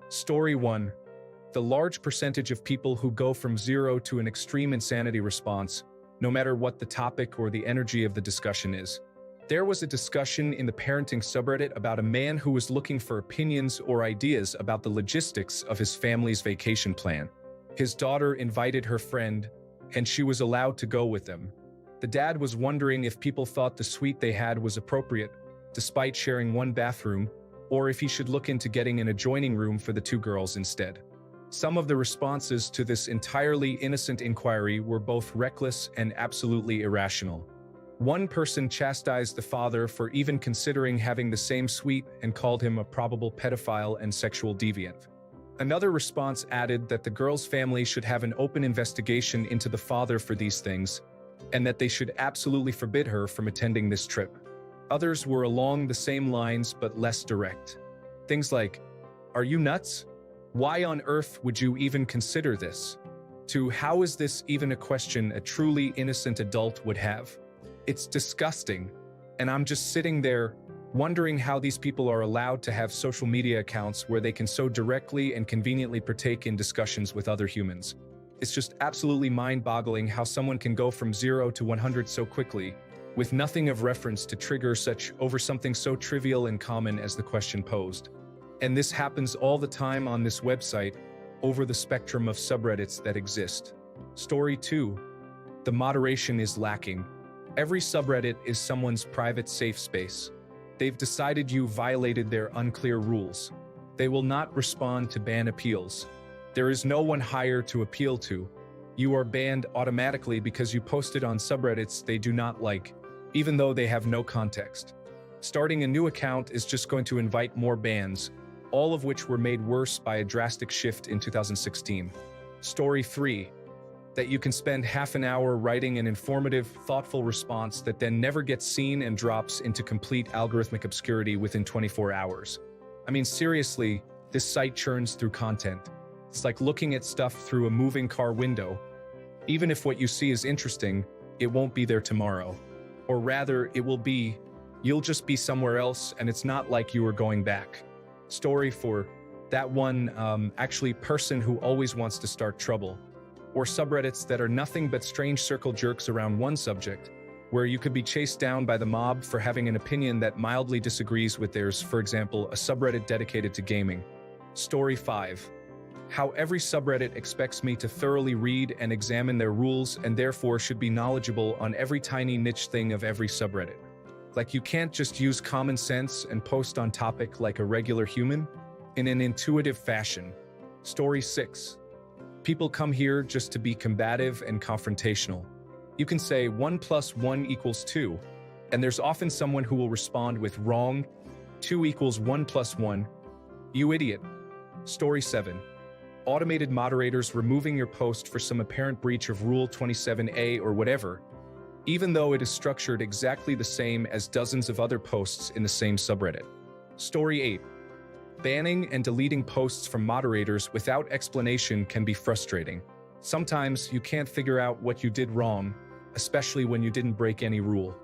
Story 1. The large percentage of people who go from zero to an extreme insanity response, no matter what the topic or the energy of the discussion is. There was a discussion in the parenting subreddit about a man who was looking for opinions or ideas about the logistics of his family's vacation plan. His daughter invited her friend, and she was allowed to go with them. The dad was wondering if people thought the suite they had was appropriate, despite sharing one bathroom, or if he should look into getting an adjoining room for the two girls instead. Some of the responses to this entirely innocent inquiry were both reckless and absolutely irrational. One person chastised the father for even considering having the same suite and called him a probable pedophile and sexual deviant. Another response added that the girl's family should have an open investigation into the father for these things, and that they should absolutely forbid her from attending this trip. Others were along the same lines but less direct. Things like, "Are you nuts? Why on earth would you even consider this?" To "How is this even a question a truly innocent adult would have? It's disgusting." And I'm just sitting there wondering how these people are allowed to have social media accounts where they can so directly and conveniently partake in discussions with other humans. It's just absolutely mind-boggling how someone can go from 0 to 100 so quickly, with nothing of reference to trigger such over something so trivial and common as the question posed. And this happens all the time on this website, over the spectrum of subreddits that exist. Story 2. The moderation is lacking. Every subreddit is someone's private safe space. They've decided you violated their unclear rules. They will not respond to ban appeals. There is no one higher to appeal to. You are banned automatically because you posted on subreddits they do not like, even though they have no context. Starting a new account is just going to invite more bans, all of which were made worse by a drastic shift in 2016. Story 3. That you can spend half an hour writing an informative, thoughtful response that then never gets seen and drops into complete algorithmic obscurity within 24 hours. I mean, seriously, this site churns through content. It's like looking at stuff through a moving car window. Even if what you see is interesting, it won't be there tomorrow. Or rather, it will be. You'll just be somewhere else, and it's not like you are going back. Story 4. That one, person who always wants to start trouble. Or subreddits that are nothing but strange circle jerks around one subject, where you could be chased down by the mob for having an opinion that mildly disagrees with theirs, for example, a subreddit dedicated to gaming. Story 5. How every subreddit expects me to thoroughly read and examine their rules and therefore should be knowledgeable on every tiny niche thing of every subreddit. Like you can't just use common sense and post on topic like a regular human? In an intuitive fashion. Story 6. People come here just to be combative and confrontational. You can say 1 + 1 = 2, and there's often someone who will respond with wrong, 2 = 1 + 1. You idiot. Story 7. Automated moderators removing your post for some apparent breach of Rule 27A or whatever, even though it is structured exactly the same as dozens of other posts in the same subreddit. Story 8. Banning and deleting posts from moderators without explanation can be frustrating. Sometimes you can't figure out what you did wrong, especially when you didn't break any rule.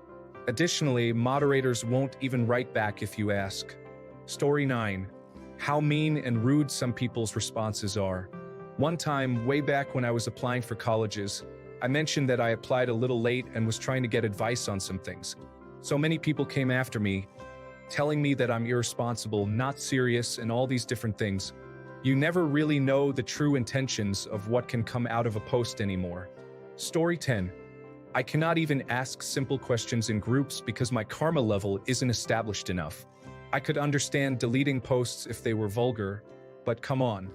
Additionally, moderators won't even write back if you ask. Story 9. How mean and rude some people's responses are. One time, way back when I was applying for colleges, I mentioned that I applied a little late and was trying to get advice on some things. So many people came after me, telling me that I'm irresponsible, not serious, and all these different things. You never really know the true intentions of what can come out of a post anymore. Story 10. I cannot even ask simple questions in groups because my karma level isn't established enough. I could understand deleting posts if they were vulgar, but come on.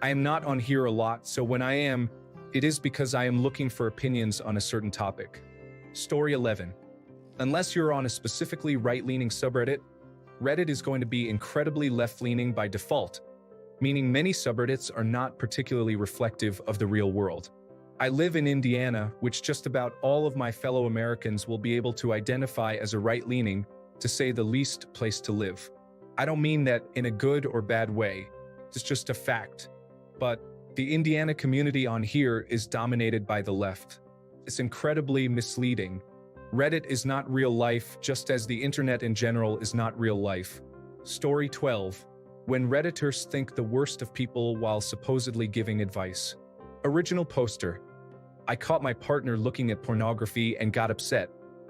I am not on here a lot, so when I am, it is because I am looking for opinions on a certain topic. Story 11. Unless you're on a specifically right-leaning subreddit, Reddit is going to be incredibly left-leaning by default, meaning many subreddits are not particularly reflective of the real world. I live in Indiana, which just about all of my fellow Americans will be able to identify as a right-leaning, to say the least, place to live. I don't mean that in a good or bad way, it's just a fact. But the Indiana community on here is dominated by the left. It's incredibly misleading. Reddit is not real life, just as the internet in general is not real life. Story 12. When Redditors think the worst of people while supposedly giving advice. Original poster. I caught my partner looking at pornography and got upset.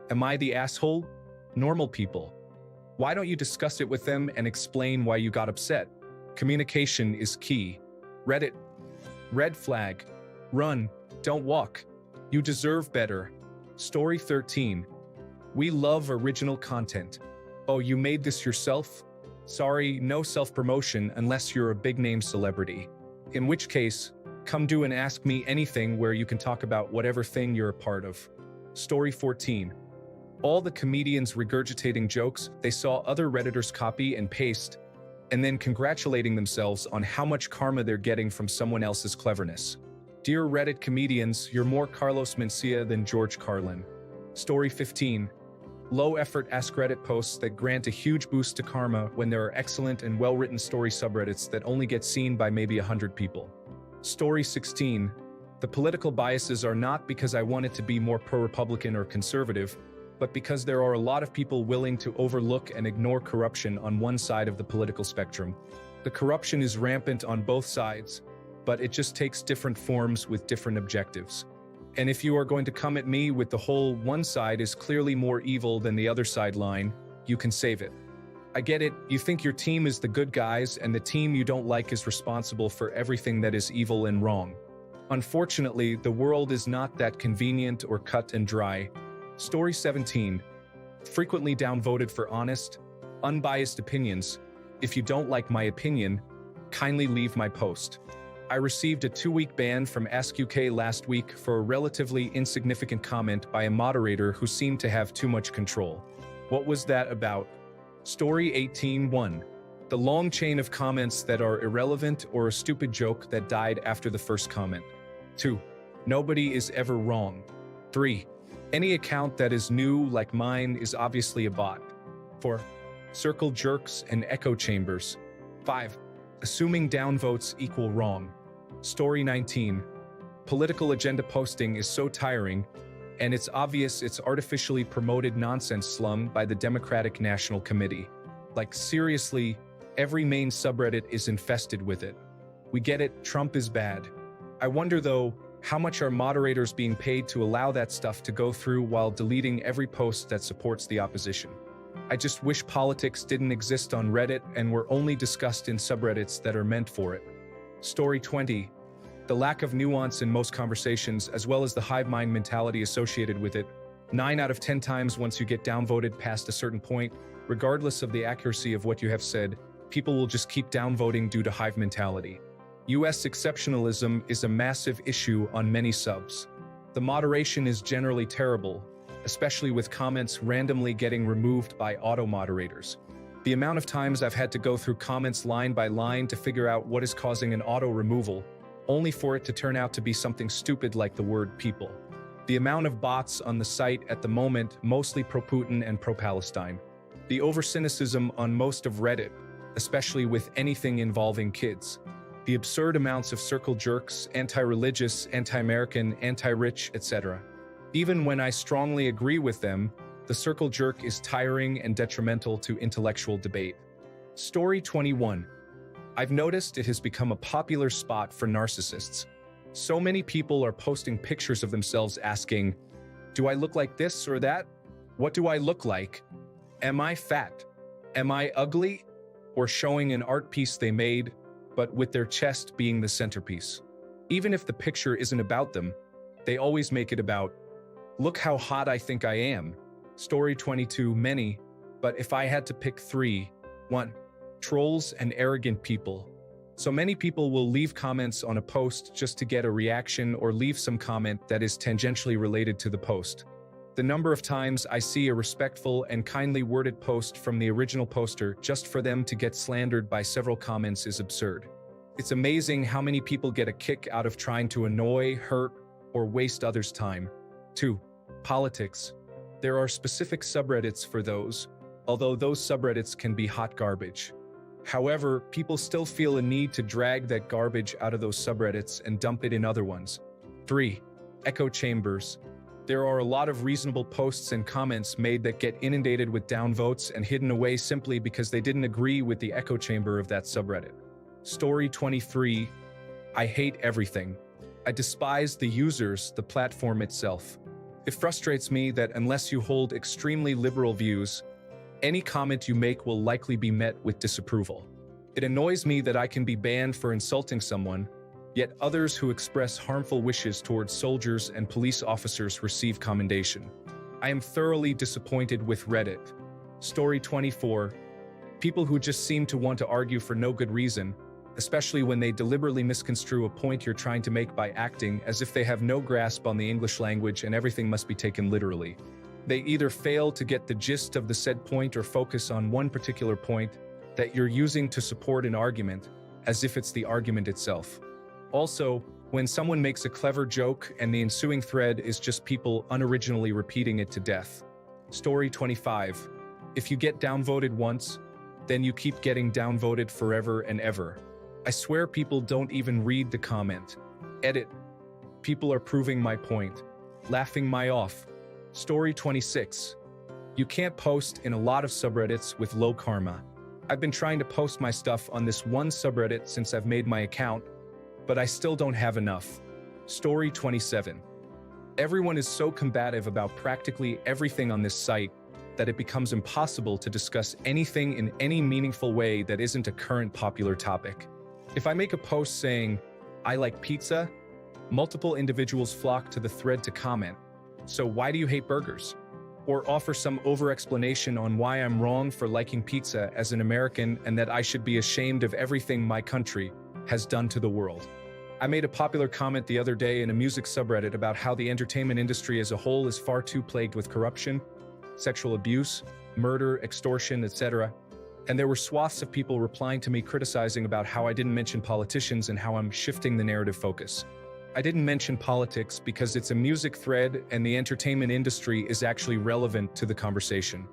Am I the asshole? Normal people. Why don't you discuss it with them and explain why you got upset? Communication is key. Reddit. Red flag. Run, don't walk. You deserve better. Story 13. We love original content. Oh, you made this yourself? Sorry, no self-promotion unless you're a big-name celebrity. In which case, come do an Ask Me Anything where you can talk about whatever thing you're a part of. Story 14. All the comedians regurgitating jokes they saw other Redditors copy and paste, and then congratulating themselves on how much karma they're getting from someone else's cleverness. Dear Reddit comedians, you're more Carlos Mencia than George Carlin. Story 15. Low-effort AskReddit posts that grant a huge boost to karma when there are excellent and well-written story subreddits that only get seen by maybe 100 people. Story 16. The political biases are not because I want it to be more pro-Republican or conservative, but because there are a lot of people willing to overlook and ignore corruption on one side of the political spectrum. The corruption is rampant on both sides, but it just takes different forms with different objectives. And if you are going to come at me with the whole one side is clearly more evil than the other side line, you can save it. I get it, you think your team is the good guys and the team you don't like is responsible for everything that is evil and wrong. Unfortunately, the world is not that convenient or cut and dry. Story 17. Frequently downvoted for honest, unbiased opinions. If you don't like my opinion, kindly leave my post. I received a 2-week ban from Ask UK last week for a relatively insignificant comment by a moderator who seemed to have too much control. What was that about? Story 18:1. The long chain of comments that are irrelevant or a stupid joke that died after the first comment. 2. Nobody is ever wrong. 3. Any account that is new like mine is obviously a bot. 4. Circle jerks and echo chambers. 5. Assuming downvotes equal wrong. Story 19. Political agenda posting is so tiring, and it's obvious it's artificially promoted nonsense slung by the Democratic National Committee. Like seriously, every main subreddit is infested with it. We get it, Trump is bad. I wonder though, how much are moderators being paid to allow that stuff to go through while deleting every post that supports the opposition? I just wish politics didn't exist on Reddit and were only discussed in subreddits that are meant for it. Story 20. The lack of nuance in most conversations, as well as the hive mind mentality associated with it. 9 out of 10 times once you get downvoted past a certain point, regardless of the accuracy of what you have said, people will just keep downvoting due to hive mentality. US exceptionalism is a massive issue on many subs. The moderation is generally terrible, especially with comments randomly getting removed by auto-moderators. The amount of times I've had to go through comments line by line to figure out what is causing an auto-removal, only for it to turn out to be something stupid like the word people. The amount of bots on the site at the moment, mostly pro-Putin and pro-Palestine. The over-cynicism on most of Reddit, especially with anything involving kids. The absurd amounts of circle jerks, anti-religious, anti-American, anti-rich, etc. Even when I strongly agree with them, the circle jerk is tiring and detrimental to intellectual debate. Story 21. I've noticed it has become a popular spot for narcissists. So many people are posting pictures of themselves asking, do I look like this or that? What do I look like? Am I fat? Am I ugly? Or showing an art piece they made, but with their chest being the centerpiece. Even if the picture isn't about them, they always make it about, look how hot I think I am. Story 22, many, but if I had to pick 3, 1. Trolls and arrogant people. So many people will leave comments on a post just to get a reaction or leave some comment that is tangentially related to the post. The number of times I see a respectful and kindly worded post from the original poster just for them to get slandered by several comments is absurd. It's amazing how many people get a kick out of trying to annoy, hurt, or waste others' time. 2. Politics. There are specific subreddits for those, although those subreddits can be hot garbage. However, people still feel a need to drag that garbage out of those subreddits and dump it in other ones. 3. Echo chambers. There are a lot of reasonable posts and comments made that get inundated with downvotes and hidden away simply because they didn't agree with the echo chamber of that subreddit. Story 23. I hate everything. I despise the users, the platform itself. It frustrates me that unless you hold extremely liberal views, any comment you make will likely be met with disapproval. It annoys me that I can be banned for insulting someone, yet others who express harmful wishes towards soldiers and police officers receive commendation. I am thoroughly disappointed with Reddit. Story 24. People who just seem to want to argue for no good reason, especially when they deliberately misconstrue a point you're trying to make by acting as if they have no grasp on the English language and everything must be taken literally. They either fail to get the gist of the said point or focus on one particular point that you're using to support an argument, as if it's the argument itself. Also, when someone makes a clever joke and the ensuing thread is just people unoriginally repeating it to death. Story 25. If you get downvoted once, then you keep getting downvoted forever and ever. I swear people don't even read the comment. Edit. People are proving my point. Laughing my off. Story 26. You can't post in a lot of subreddits with low karma. I've been trying to post my stuff on this one subreddit since I've made my account, but I still don't have enough. Story 27. Everyone is so combative about practically everything on this site that it becomes impossible to discuss anything in any meaningful way that isn't a current popular topic. If I make a post saying, I like pizza, multiple individuals flock to the thread to comment, so why do you hate burgers? Or offer some over-explanation on why I'm wrong for liking pizza as an American and that I should be ashamed of everything my country has done to the world. I made a popular comment the other day in a music subreddit about how the entertainment industry as a whole is far too plagued with corruption, sexual abuse, murder, extortion, etc., and there were swaths of people replying to me criticizing about how I didn't mention politicians and how I'm shifting the narrative focus. I didn't mention politics because it's a music thread and the entertainment industry is actually relevant to the conversation.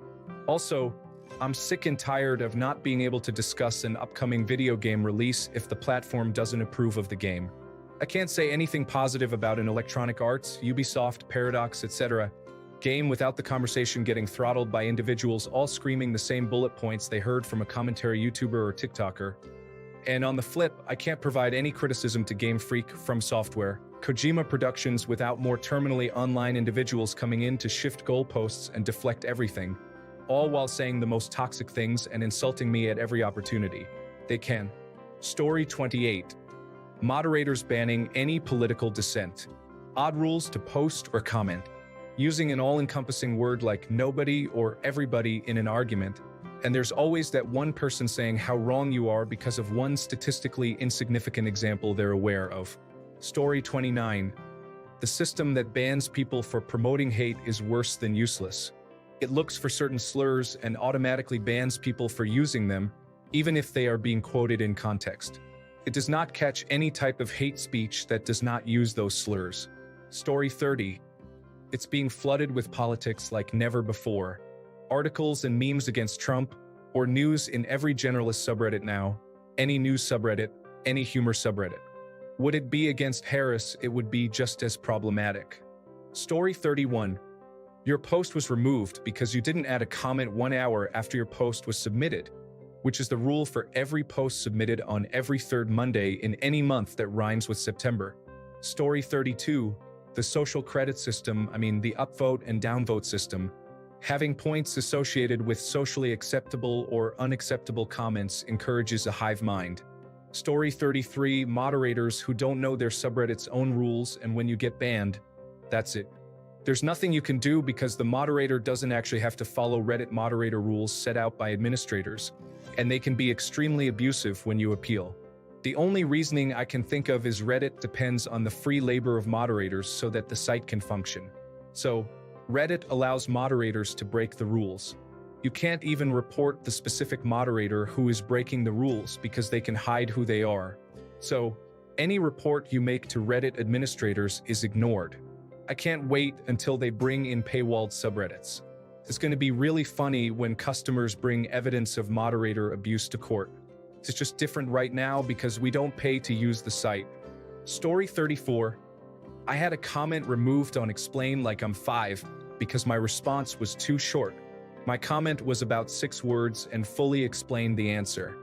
Also, I'm sick and tired of not being able to discuss an upcoming video game release if the platform doesn't approve of the game. I can't say anything positive about an Electronic Arts, Ubisoft, Paradox, etc. game without the conversation getting throttled by individuals all screaming the same bullet points they heard from a commentary YouTuber or TikToker. And on the flip, I can't provide any criticism to Game Freak, From Software, Kojima Productions without more terminally online individuals coming in to shift goalposts and deflect everything, all while saying the most toxic things and insulting me at every opportunity they can. Story 28. Moderators banning any political dissent. Odd rules to post or comment. Using an all-encompassing word like nobody or everybody in an argument, and there's always that one person saying how wrong you are because of one statistically insignificant example they're aware of. Story 29. The system that bans people for promoting hate is worse than useless. It looks for certain slurs and automatically bans people for using them, even if they are being quoted in context. It does not catch any type of hate speech that does not use those slurs. Story 30. It's being flooded with politics like never before. Articles and memes against Trump, or news in every generalist subreddit now, any news subreddit, any humor subreddit. Would it be against Harris, it would be just as problematic. Story 31. Your post was removed because you didn't add a comment 1 hour after your post was submitted, which is the rule for every post submitted on every third Monday in any month that rhymes with September. Story 32. The social credit system, the upvote and downvote system, having points associated with socially acceptable or unacceptable comments encourages a hive mind. Story 33. Moderators who don't know their subreddit's own rules, and when you get banned, that's it. There's nothing you can do because the moderator doesn't actually have to follow Reddit moderator rules set out by administrators, and they can be extremely abusive when you appeal. The only reasoning I can think of is Reddit depends on the free labor of moderators so that the site can function. So, Reddit allows moderators to break the rules. You can't even report the specific moderator who is breaking the rules because they can hide who they are. So, any report you make to Reddit administrators is ignored. I can't wait until they bring in paywalled subreddits. It's going to be really funny when customers bring evidence of moderator abuse to court. It's just different right now because we don't pay to use the site. Story 34. I had a comment removed on Explain Like I'm 5 because my response was too short. My comment was about 6 words and fully explained the answer.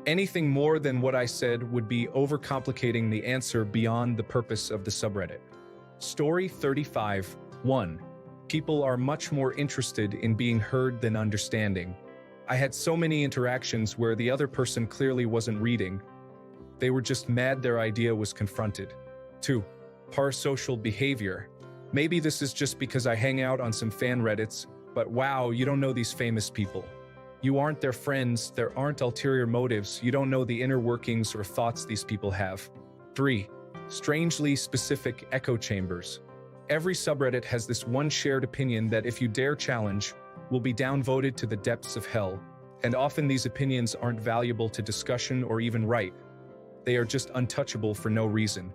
Anything more than what I said would be overcomplicating the answer beyond the purpose of the subreddit. Story 35. 1. People are much more interested in being heard than understanding. I had so many interactions where the other person clearly wasn't reading. They were just mad their idea was confronted. 2. Parasocial behavior. Maybe this is just because I hang out on some fan Reddits, but wow, you don't know these famous people. You aren't their friends, there aren't ulterior motives, you don't know the inner workings or thoughts these people have. 3. Strangely specific echo chambers. Every subreddit has this one shared opinion that if you dare challenge, will be downvoted to the depths of hell, and often these opinions aren't valuable to discussion or even right. They are just untouchable for no reason.